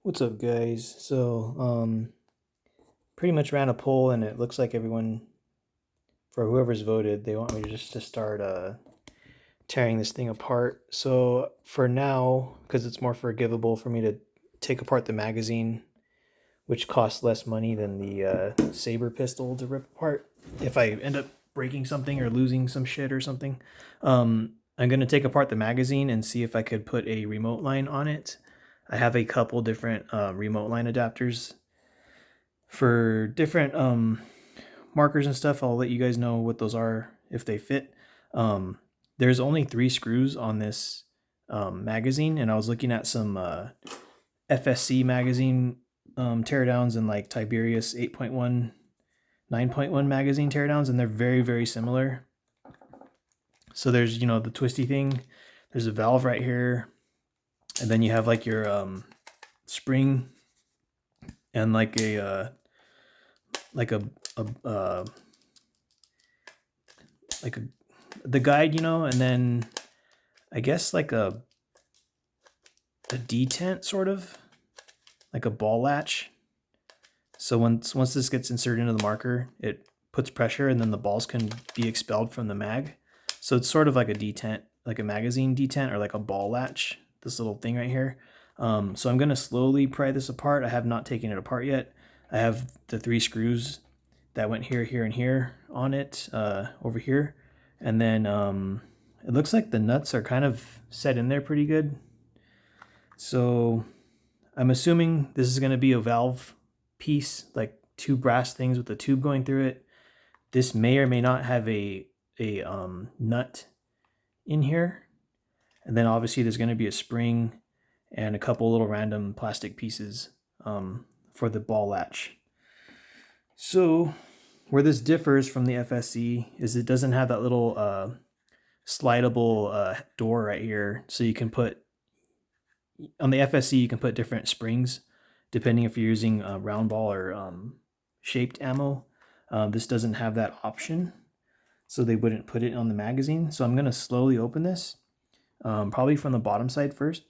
What's up, guys? Pretty much ran a poll, and it looks like everyone, for whoever's voted, they want me to start tearing this thing apart. So for now, because it's more forgivable for me to take apart the magazine, which costs less money than the Sabre pistol to rip apart. If I end up breaking something or losing some shit or something, I'm gonna take apart the magazine and see if I could put a remote line on it. I have a couple different remote line adapters for different markers and stuff. I'll let you guys know what those are if they fit. There's only 3 screws on this magazine, and I was looking at some FSC magazine teardowns and like Tiberius 8.1, 9.1 magazine teardowns, and they're very, very similar. So there's, the twisty thing. There's a valve right here, and then you have like your spring and like a the guide, and then I guess like a detent, sort of like a ball latch. So once this gets inserted into the marker, it puts pressure, and then the balls can be expelled from the mag. So it's sort of like a detent, like a magazine detent, or like a ball latch. This little thing right here. So I'm gonna slowly pry this apart. I have not taken it apart yet. I have the 3 screws that went here, here, and here on it, over here. And then it looks like the nuts are kind of set in there pretty good. So I'm assuming this is going to be a valve piece, like 2 brass things with a tube going through it. This may or may not have a nut in here. And then obviously there's going to be a spring and a couple little random plastic pieces for the ball latch. So where this differs from the FSC is it doesn't have that little slidable door right here. So you can put, on the FSC, you can put different springs depending if you're using round ball or shaped ammo. This doesn't have that option, so they wouldn't put it on the magazine. So I'm going to slowly open this, probably from the bottom side first,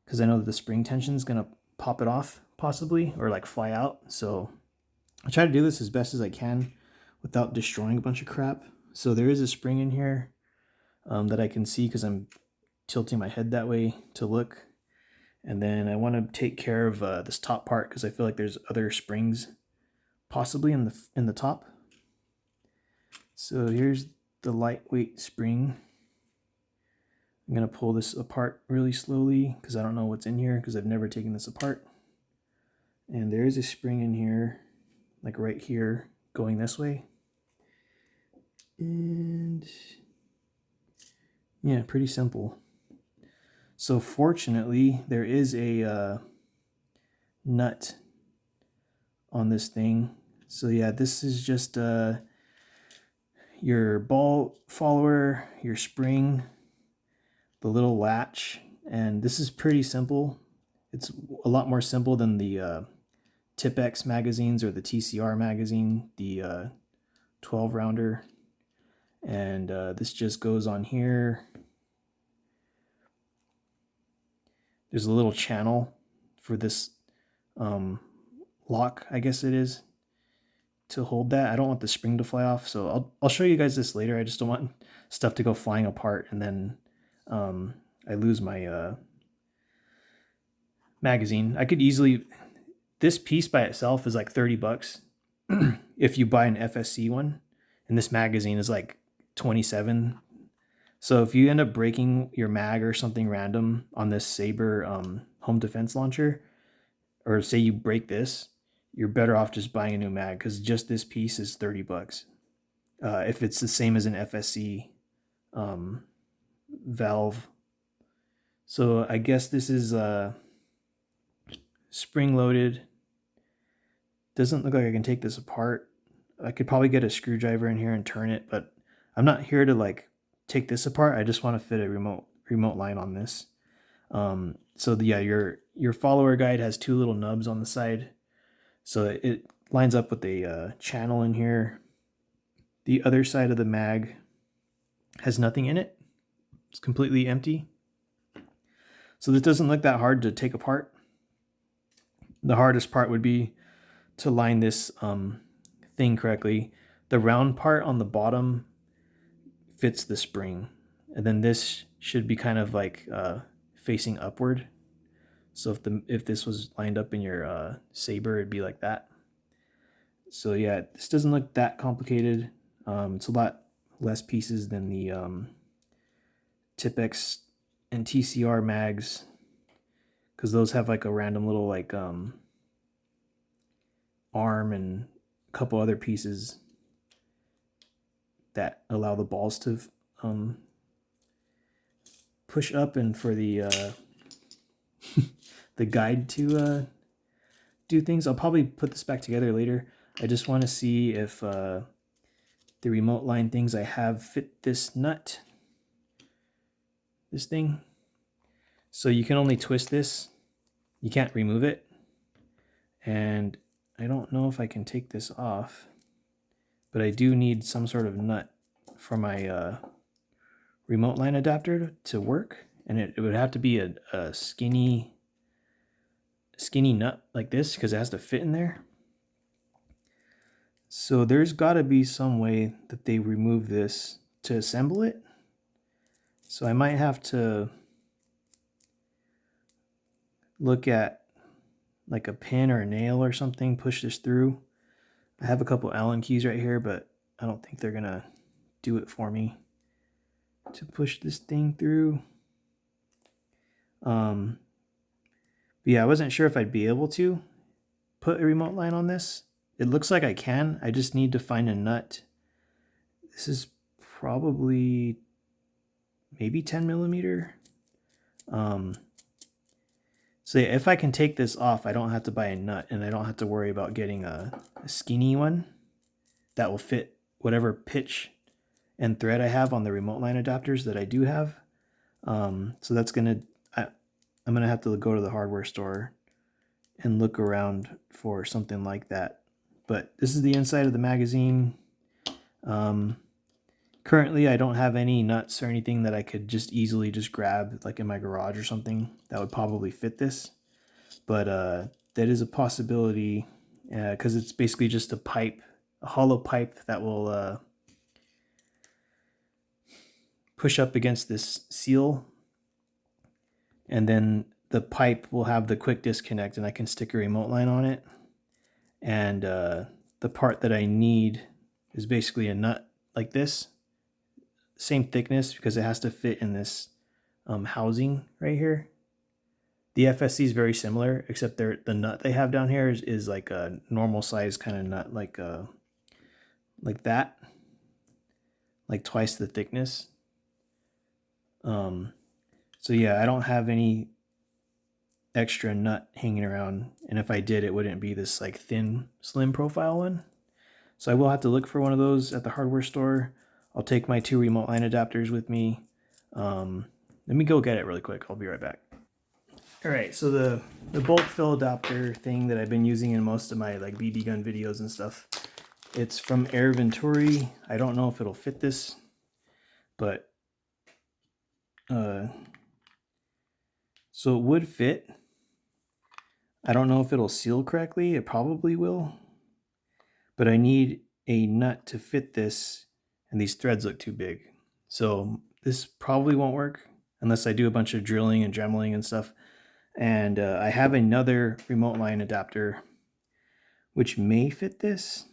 because I know that the spring tension is going to pop it off possibly, or like fly out. So I'll try to do this as best as I can without destroying a bunch of crap. So there is a spring in here that I can see because I'm tilting my head that way to look. And then I want to take care of this top part because I feel like there's other springs possibly in the top. So here's the lightweight spring. I'm going to pull this apart really slowly because I don't know what's in here because I've never taken this apart. And there is a spring in here, like right here, going this way. And yeah, pretty simple. So fortunately, there is a nut on this thing. So yeah, this is just your ball follower, your spring, the little latch, and this is pretty simple. It's a lot more simple than the Tipex magazines or the TCR magazine, the 12 rounder. And this just goes on here. There's a little channel for this lock, I guess it is, to hold that. I don't want the spring to fly off, so I'll show you guys this later. I just don't want stuff to go flying apart and then I lose my magazine. I could easily, this piece by itself is like $30 if you buy an FSC one, and this magazine is like 27. So if you end up breaking your mag or something random on this Sabre home defense launcher, or say you break this, you're better off just buying a new mag because just this piece is $30. If it's the same as an FSC valve. So I guess this is spring loaded. Doesn't look like I can take this apart. I could probably get a screwdriver in here and turn it, but I'm not here to like take this apart. I just want to fit a remote line on this. So yeah, your follower guide has 2 little nubs on the side, so it lines up with a channel in here. The other side of the mag has nothing in it. It's completely empty. So this doesn't look that hard to take apart. the hardest part would be to line this thing correctly. The round part on the bottom fits the spring, and then this should be kind of like facing upward. So if this was lined up in your Sabre, it'd be like that. So yeah, this doesn't look that complicated. It's a lot less pieces than the Tipex and TCR mags, because those have like a random little like arm and a couple other pieces that allow the balls to push up, and for the the guide to do things. I'll probably put this back together later. I just want to see if the remote line things I have fit this nut, this thing. So you can only twist this, you can't remove it. And I don't know if I can take this off, but I do need some sort of nut for my remote line adapter to work. And it would have to be a skinny nut like this, because it has to fit in there. So there's got to be some way that they remove this to assemble it. So I might have to look at like a pin or a nail or something, push this through. I have a couple Allen keys right here, but I don't think they're gonna do it for me to push this thing through. But yeah, I wasn't sure if I'd be able to put a remote line on this. It looks like I can. I just need to find a nut. This is probably maybe 10 millimeter. So yeah, if I can take this off, I don't have to buy a nut, and I don't have to worry about getting a skinny one that will fit whatever pitch and thread I have on the remote line adapters that I do have. So that's I'm gonna have to go to the hardware store and look around for something like that. But this is the inside of the magazine. Currently, I don't have any nuts or anything that I could just easily just grab, like in my garage or something, that would probably fit this. But that is a possibility, because it's basically just a pipe, a hollow pipe that will push up against this seal, and then the pipe will have the quick disconnect, and I can stick a remote line on it. And the part that I need is basically a nut like this, same thickness, because it has to fit in this housing right here. The FSC is very similar, except the nut they have down here is like a normal size kind of nut, like that, like twice the thickness. So yeah, I don't have any extra nut hanging around, and if I did, it wouldn't be this like thin, slim profile one. So I will have to look for one of those at the hardware store. I'll take my 2 remote line adapters with me. Let me go get it really quick. I'll be right back. All right, so the bulk fill adapter thing that I've been using in most of my like BB gun videos and stuff, it's from Air Venturi. I don't know if it'll fit this, but so it would fit. I don't know if it'll seal correctly. It probably will, but I need a nut to fit this, and these threads look too big. So this probably won't work unless I do a bunch of drilling and dremeling and stuff. And I have another remote line adapter which may fit this.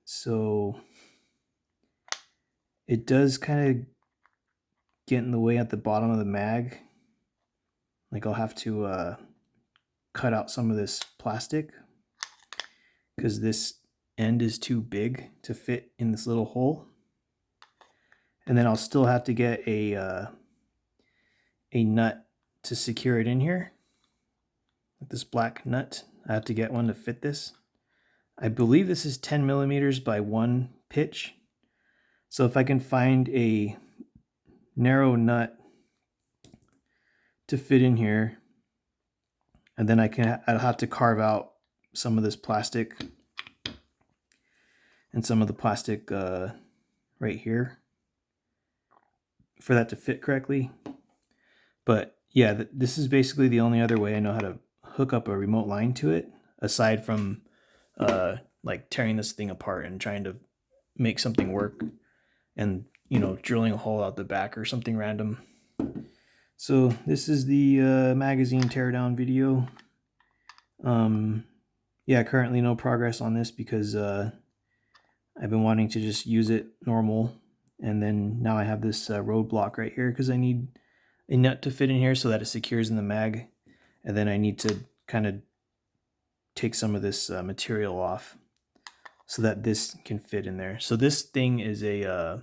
So it does kind of get in the way at the bottom of the mag. Like I'll have to cut out some of this plastic because this end is too big to fit in this little hole. And then I'll still have to get a nut to secure it in here. Like this black nut. I have to get one to fit this. I believe this is 10 millimeters by 1 pitch. So if I can find a narrow nut to fit in here, and then I'll have to carve out some of this plastic and some of the plastic right here for that to fit correctly. But yeah, this is basically the only other way I know how to hook up a remote line to it, aside from like tearing this thing apart and trying to make something work, and drilling a hole out the back or something random. So this is the magazine teardown video. Yeah, currently no progress on this because I've been wanting to just use it normal, and then now I have this roadblock right here because I need a nut to fit in here so that it secures in the mag, and then I need to kind of take some of this material off so that this can fit in there. So this thing is a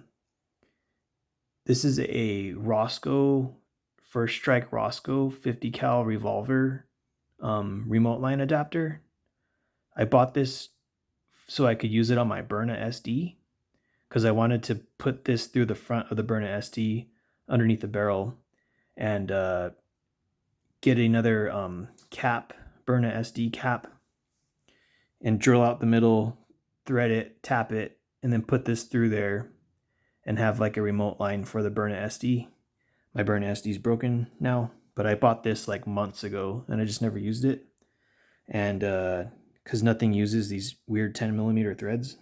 Roscoe First Strike Roscoe 50 cal revolver remote line adapter. I bought this so I could use it on my Byrna SD because I wanted to put this through the front of the Byrna SD underneath the barrel and get another cap, Byrna SD cap, and drill out the middle, thread it, tap it, and then put this through there and have like a remote line for the Byrna SD. My Byrna SD is broken now, but I bought this like months ago and I just never used it. And because nothing uses these weird 10mm threads.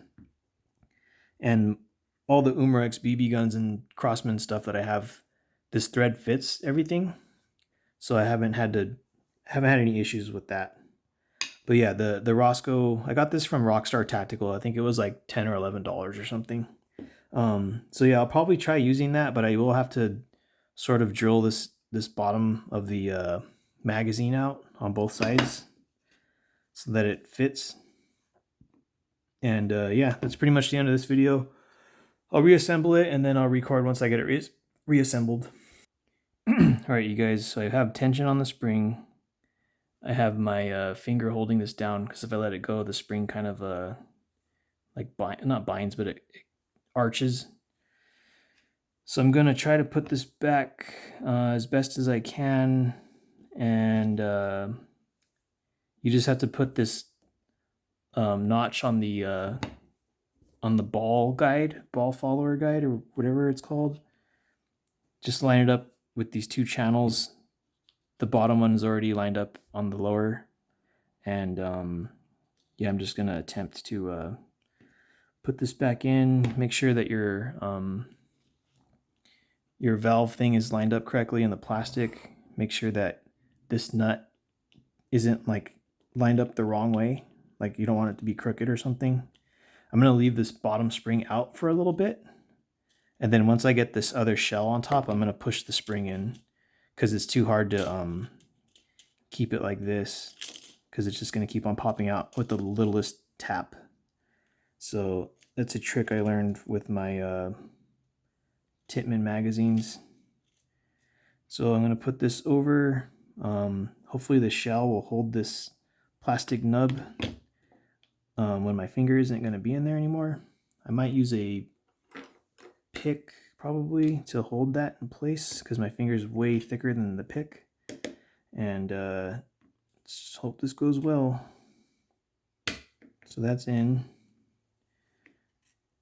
And all the Umarex BB guns and Crossman stuff that I have, this thread fits everything. So I haven't had any issues with that. But yeah, the Roscoe, I got this from Rockstar Tactical. I think it was like $10 or $11 or something. So yeah, I'll probably try using that, but I will have to sort of drill this bottom of the magazine out on both sides so that it fits. And yeah, that's pretty much the end of this video. I'll reassemble it and then I'll record once I get it reassembled. All right, you guys, so I have tension on the spring. I have my finger holding this down because if I let it go, the spring kind of not binds, but it arches. So I'm gonna try to put this back as best as I can, and you just have to put this notch on the ball follower guide, or whatever it's called. Just line it up with these two channels. The bottom one is already lined up on the lower, and yeah, I'm just gonna attempt to put this back in. Make sure that your valve thing is lined up correctly in the plastic. Make sure that this nut isn't like lined up the wrong way, like you don't want it to be crooked or something. I'm gonna leave this bottom spring out for a little bit, and then once I get this other shell on top, I'm gonna push the spring in because it's too hard to keep it like this because it's just gonna keep on popping out with the littlest tap. So that's a trick I learned with my Tittman magazines. So I'm gonna put this over. Hopefully the shell will hold this plastic nub when my finger isn't gonna be in there anymore. I might use a pick probably to hold that in place because my finger is way thicker than the pick. And let's hope this goes well. So that's in.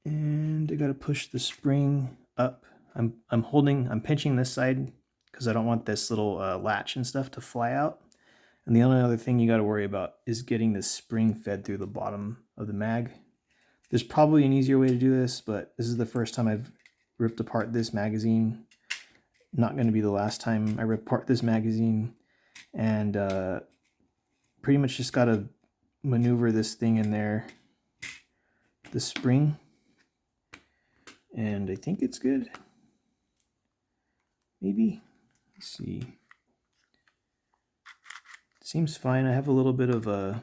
And I gotta push the spring up. I'm pinching this side because I don't want this little latch and stuff to fly out. And the only other thing you got to worry about is getting this spring fed through the bottom of the mag. There's probably an easier way to do this, but this is the first time I've ripped apart this magazine. Not going to be the last time I rip apart this magazine. And pretty much just got to maneuver this thing in there, the spring. And I think it's good. Maybe. Let's see. Seems fine. I have a little bit of an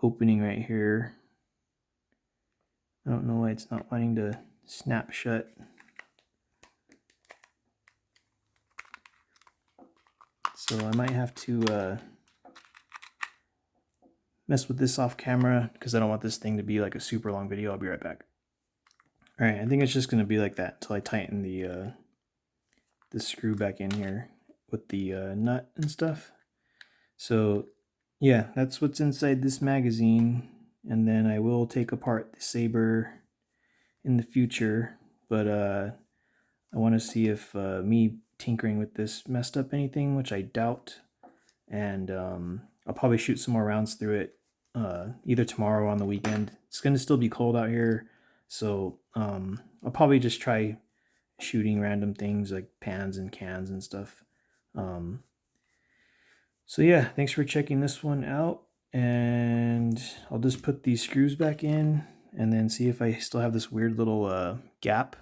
opening right here. I don't know why it's not wanting to snap shut. So I might have to mess with this off camera because I don't want this thing to be like a super long video. I'll be right back. All right, I think it's just going to be like that until I tighten the screw back in here with the nut and stuff. So yeah, that's what's inside this magazine, and then I will take apart the Sabre in the future, but I want to see if me tinkering with this messed up anything, which I doubt, and I'll probably shoot some more rounds through it either tomorrow or on the weekend. It's going to still be cold out here, so I'll probably just try shooting random things like pans and cans and stuff. So yeah, thanks for checking this one out, and I'll just put these screws back in and then see if I still have this weird little gap.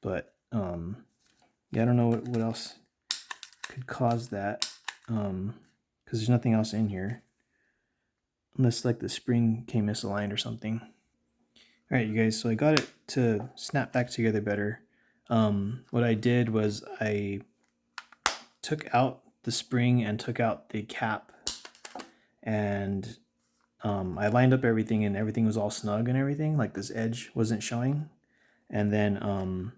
But yeah, I don't know what else could cause that, because there's nothing else in here unless like the spring came misaligned or something. All right, you guys, so I got it to snap back together better. What I did was I took out the spring and took out the cap, and I lined up everything, and everything was all snug and everything, like this edge wasn't showing. And then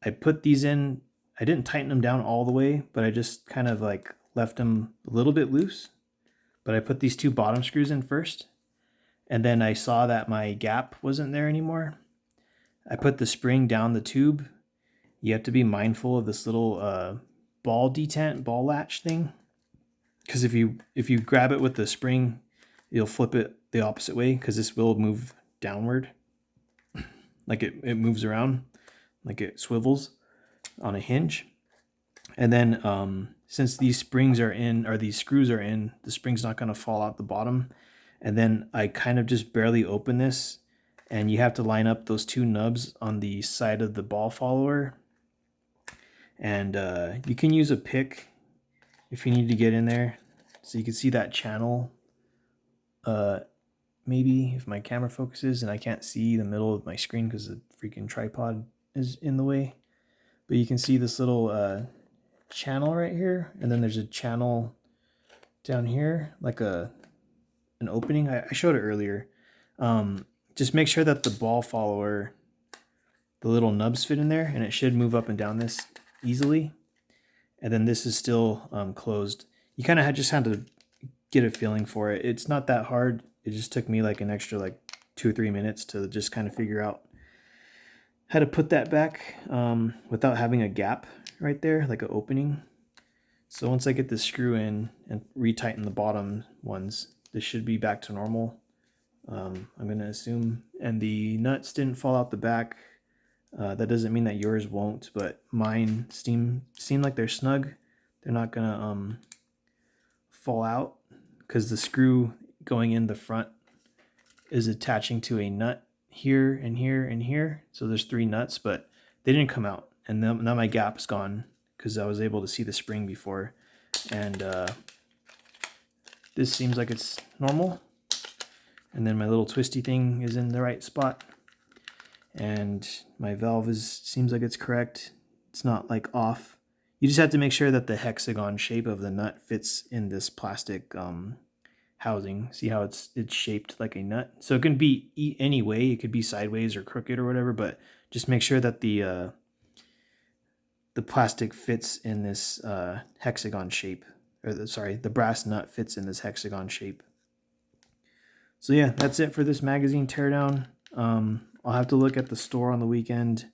I put these in. I didn't tighten them down all the way, but I just kind of like left them a little bit loose. But I put these 2 bottom screws in first, and then I saw that my gap wasn't there anymore. I put the spring down the tube. You have to be mindful of this little ball detent, ball latch thing, because if you grab it with the spring, you'll flip it the opposite way, because this will move downward, like it moves around, like it swivels on a hinge. And then since these springs are in, or these screws are in, the spring's not going to fall out the bottom. And then I kind of just barely open this, and you have to line up those 2 nubs on the side of the ball follower. And you can use a pick if you need to get in there, so you can see that channel. Maybe if my camera focuses and I can't see the middle of my screen because the freaking tripod is in the way, but you can see this little channel right here, and then there's a channel down here, like an opening. I showed it earlier. Just make sure that the ball follower, the little nubs fit in there, and it should move up and down this easily. And then this is still closed. You kind of just had to get a feeling for it. It's not that hard. It just took me like an extra like 2 or 3 minutes to just kind of figure out how to put that back without having a gap right there, like an opening. So once I get the screw in and retighten the bottom ones, this should be back to normal. I'm going to assume. And the nuts didn't fall out the back. That doesn't mean that yours won't, but mine seem like they're snug. They're not going to fall out because the screw going in the front is attaching to a nut here and here and here. So there's 3 nuts, but they didn't come out. And now my gap's gone because I was able to see the spring before. And this seems like it's normal. And then my little twisty thing is in the right spot. And my valve seems like it's correct. It's not like off. You just have to make sure that the hexagon shape of the nut fits in this plastic housing. See how it's shaped like a nut? So it can be any way. It could be sideways or crooked or whatever, but just make sure that the plastic fits in this hexagon shape. Or the brass nut fits in this hexagon shape. So yeah, that's it for this magazine teardown. I'll have to look at the store on the weekend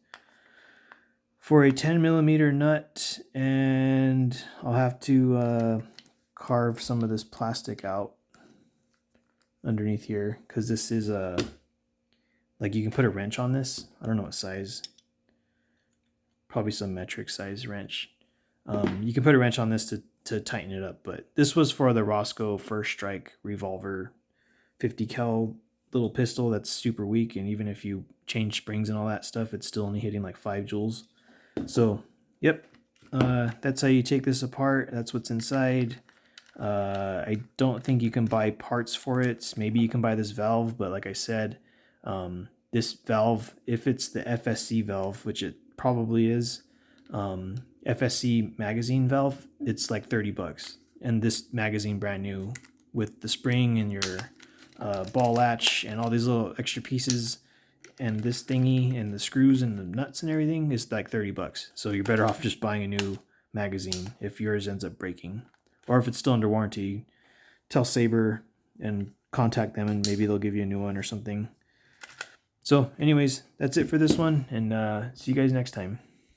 for a 10mm nut, and I'll have to carve some of this plastic out underneath here, because this is like you can put a wrench on this. I don't know what size, probably some metric size wrench. You can put a wrench on this to tighten it up, but this was for the Roscoe First Strike revolver 50 cal little pistol that's super weak, and even if you change springs and all that stuff, it's still only hitting like 5 joules. So yep, that's how you take this apart. That's what's inside. I don't think you can buy parts for it. Maybe you can buy this valve, but like I said, this valve, if it's the FSC valve, which it probably is, FSC magazine valve, it's like $30, and this magazine brand new with the spring and your ball latch and all these little extra pieces and this thingy and the screws and the nuts and everything is like $30. So you're better off just buying a new magazine if yours ends up breaking, or if it's still under warranty, tell Sabre and contact them and maybe they'll give you a new one or something. So anyways, that's it for this one, and see you guys next time.